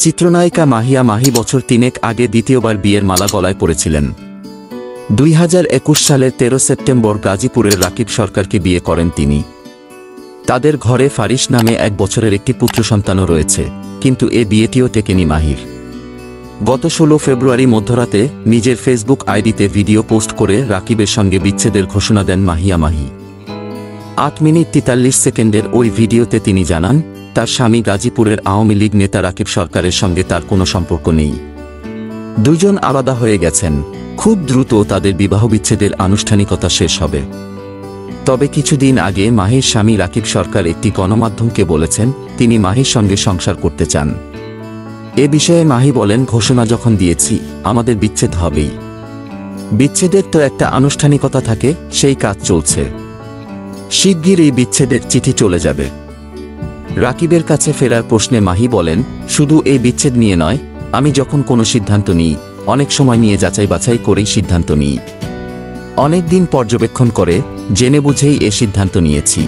চিত্রনায়িকা মাহিয়া মাহি বছর ৩ আগে দ্বিতীয়বার বিয়ের মালা গলায় পরেছিলেন। ২০২১ সালের ১৩ সেপ্টেম্বর গাজীপুরের রাকিব সরকারকে বিয়ে করেন তিনি। তাদের ঘরে ফারিস নামে ১ বছরের একটি পুত্র সন্তানও রয়েছে, কিন্তু এ বিয়েটিও টেকেনি মাহির। গত ১৬ ফেব্রুয়ারি মধ্যরাতে নিজের ফেসবুক আইডিতে ভিডিও পোস্ট করে রাকিবের সঙ্গে বিচ্ছেদের ঘোষণা দেন মাহিয়া মাহি। ৮ মিনিট ৪৩ সেকেন্ডের ওই ভিডিওতে তিনি জানান, তার স্বামী গাজীপুরের আওয়ামী লীগ নেতা রাকিব সরকারের সঙ্গে তার কোনো সম্পর্ক নেই। দুজন আলাদা হয়ে গেছেন। খুব দ্রুত তাদের বিবাহবিচ্ছেদের আনুষ্ঠানিকতা শেষ হবে। তবে কিছুদিন আগে মাহির স্বামী রাকিব সরকার একটি গণমাধ্যমকে বলেছেন, তিনি মাহির সঙ্গে সংসার করতে চান। এ বিষয়ে মাহি বলেন, ঘোষণা যখন দিয়েছি, আমাদের বিচ্ছেদ হবেই। বিচ্ছেদের তো একটা আনুষ্ঠানিকতা থাকে, সেই কাজ চলছে। শিগগিরই বিচ্ছেদের চিঠি চলে যাবে। রাকিবের কাছে ফেরার প্রশ্নে মাহি বলেন, শুধু এই বিচ্ছেদ নিয়ে নয়, আমি যখন কোনো সিদ্ধান্ত নিই, অনেক সময় নিয়ে যাচাই বাছাই করেই সিদ্ধান্ত নিই। অনেক দিন পর্যবেক্ষণ করে জেনে বুঝেই এ সিদ্ধান্ত নিয়েছি।